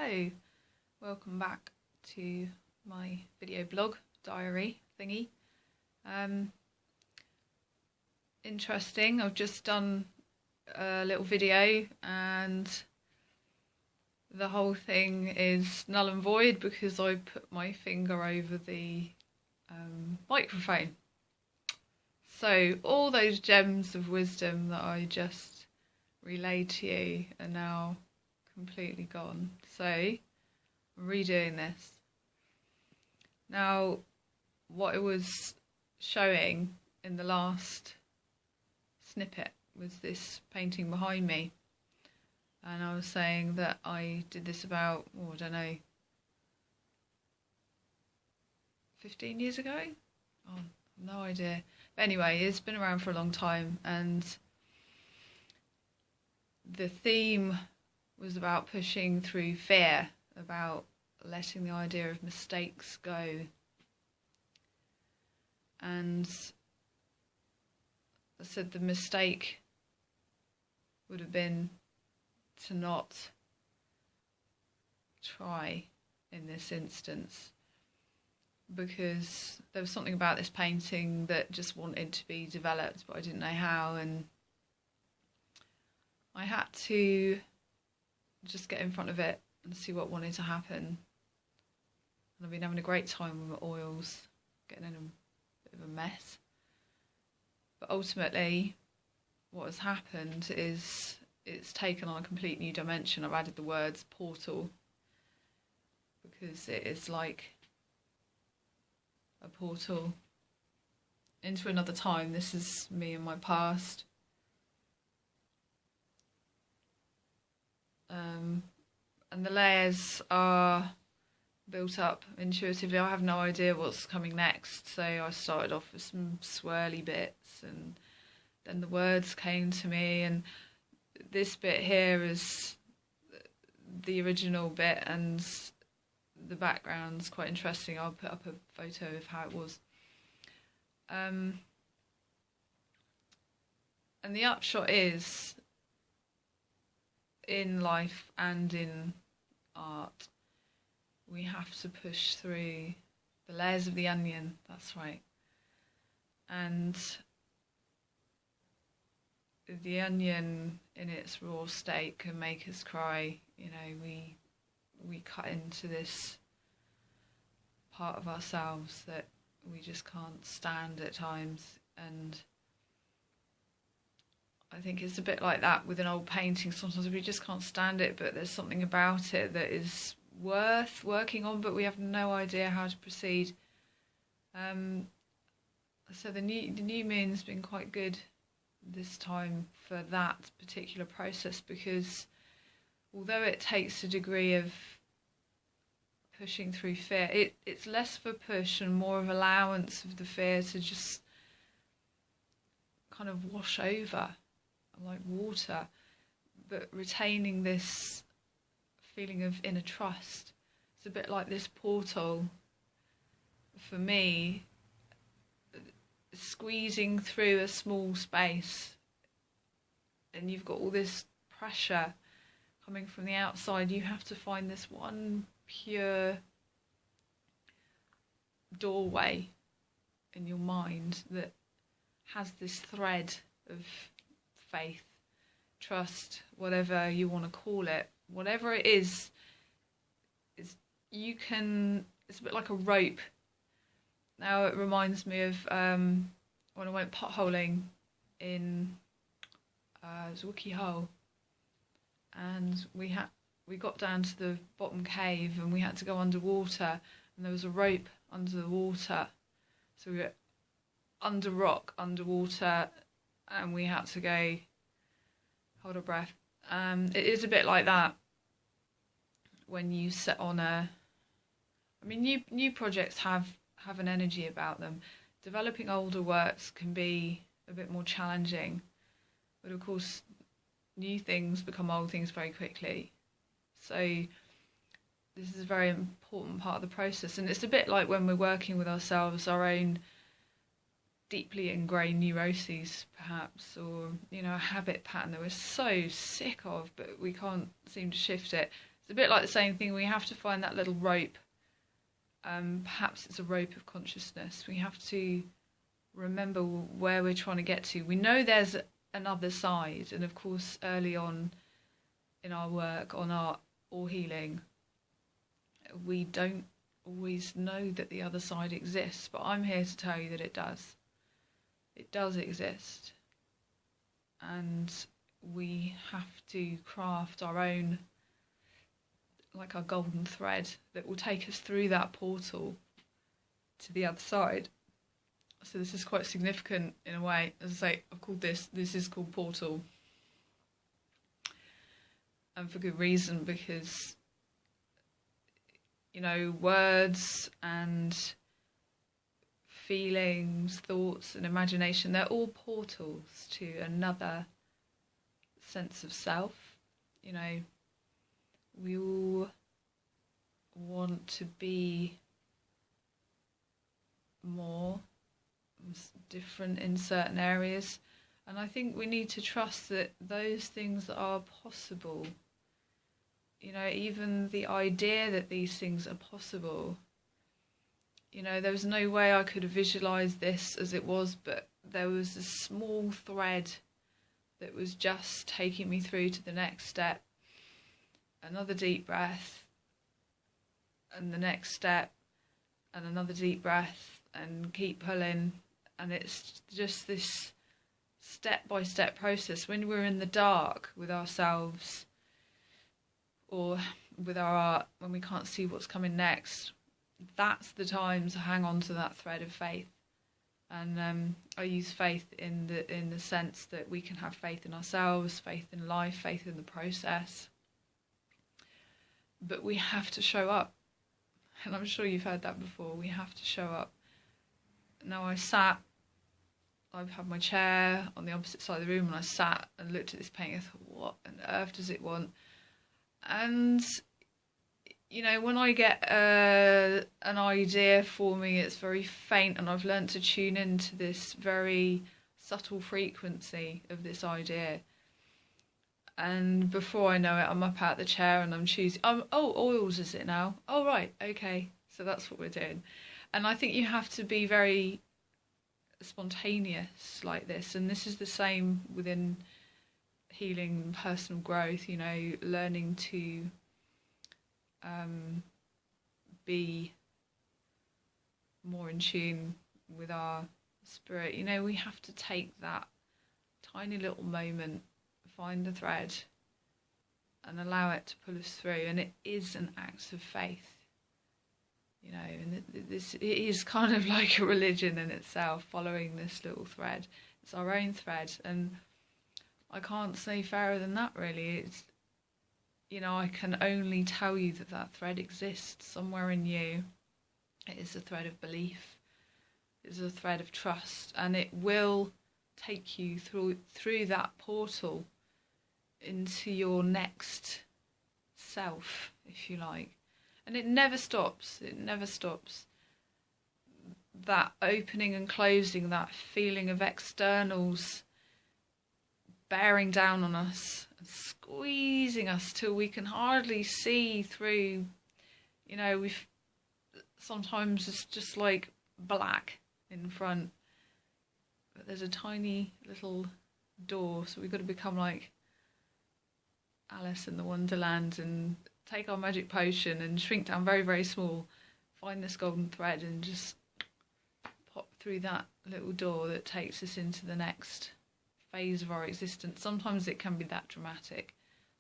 Hello, welcome back to my video blog diary thingy. Interesting, I've just done a little video and the whole thing is null and void because I put my finger over the microphone. So all those gems of wisdom that I just relayed to you are now completely gone. So I'm redoing this. Now, what I was showing in the last snippet was this painting behind me. And I was saying that I did this about, I don't know, 15 years ago? Oh, no idea. But anyway, it's been around for a long time, and the theme was about pushing through fear, about letting the idea of mistakes go. And I said the mistake would have been to not try in this instance, because there was something about this painting that just wanted to be developed, but I didn't know how, and I had to just get in front of it and see what wanted to happen. And I've been having a great time with my oils, getting in a bit of a mess. But ultimately, what has happened is it's taken on a complete new dimension. I've added the words portal because it is like a portal into another time. This is me and my past. And the layers are built up intuitively. I have no idea what's coming next, so I started off with some swirly bits and then the words came to me, and this bit here is the original bit and the background's quite interesting. I'll put up a photo of how it was. And the upshot is, in life and in art, we have to push through the layers of the onion, that's right. And the onion in its raw state can make us cry. You know, we cut into this part of ourselves that we just can't stand at times, and I think it's a bit like that with an old painting. Sometimes we just can't stand it, but there's something about it that is worth working on, but we have no idea how to proceed. So the new moon's been quite good this time for that particular process, because although it takes a degree of pushing through fear, it's less of a push and more of allowance of the fear to just kind of wash over like water, but retaining this feeling of inner trust. It's a bit like this portal for me, squeezing through a small space, and you've got all this pressure coming from the outside. You have to find this one pure doorway in your mind that has this thread of faith, trust, whatever you want to call it. Whatever it is it's a bit like a rope. Now it reminds me of when I went potholing in Zwicky Hole, and we got down to the bottom cave and we had to go underwater, and there was a rope under the water, so we were under rock, underwater, and we had to go hold our breath. It is a bit like that when you set on new projects have an energy about them. Developing older works can be a bit more challenging, but of course new things become old things very quickly. So this is a very important part of the process, and it's a bit like when we're working with ourselves, our own deeply ingrained neuroses perhaps, or a habit pattern that we're so sick of but we can't seem to shift it. It's a bit like the same thing. We have to find that little rope. Perhaps it's a rope of consciousness. We have to remember where we're trying to get to. We know there's another side, and of course early on in our work on art or healing, we don't always know that the other side exists, but I'm here to tell you that it does. It does exist, and we have to craft our own, like our golden thread that will take us through that portal to the other side. So this is quite significant in a way. As I say, I've called this is called Portal. And for good reason, because, you know, words and feelings, thoughts and imagination, they're all portals to another sense of self. You know, we all want to be more different in certain areas, and I think we need to trust that those things are possible. You know, even the idea that these things are possible, you know, there was no way I could have visualised this as it was, but there was a small thread that was just taking me through to the next step. Another deep breath, and the next step, and another deep breath, and keep pulling. And it's just this step-by-step process. When we're in the dark with ourselves or with our art, when we can't see what's coming next, that's the time to hang on to that thread of faith. And I use faith in the sense that we can have faith in ourselves, faith in life, faith in the process. But we have to show up. And I'm sure you've heard that before. We have to show up. Now I've had my chair on the opposite side of the room, and I sat and looked at this painting and thought, what on earth does it want? And, you know, when I get an idea forming, it's very faint, and I've learnt to tune into this very subtle frequency of this idea. And before I know it, I'm up out the chair and I'm choosing, oh, oils is it now? Oh, right, okay. So that's what we're doing. And I think you have to be very spontaneous like this. And this is the same within healing and personal growth, you know, learning to be more in tune with our spirit. You know, we have to take that tiny little moment, find the thread and allow it to pull us through. And it is an act of faith. You know, and it is kind of like a religion in itself, following this little thread. It's our own thread, and I can't say fairer than that, really. It's, you know, I can only tell you that that thread exists somewhere in you. It is a thread of belief. It is a thread of trust, and it will take you through that portal into your next self, if you like. And it never stops. It never stops. That opening and closing, that feeling of externals bearing down on us and squeezing us till we can hardly see through. You know, sometimes it's just like black in front, but there's a tiny little door, so we've got to become like Alice in the Wonderland and take our magic potion and shrink down very, very small, find this golden thread and just pop through that little door that takes us into the next phase of our existence. Sometimes it can be that dramatic.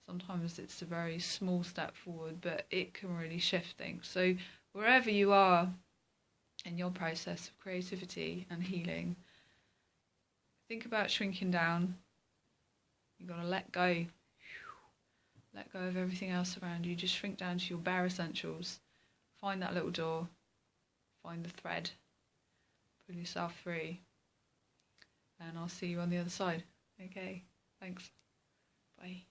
Sometimes it's a very small step forward, but it can really shift things. So wherever you are in your process of creativity and healing, think about shrinking down. You've got to let go. Let go of everything else around you. Just shrink down to your bare essentials. Find that little door. Find the thread. Pull yourself through. And I'll see you on the other side. Okay, thanks. Bye.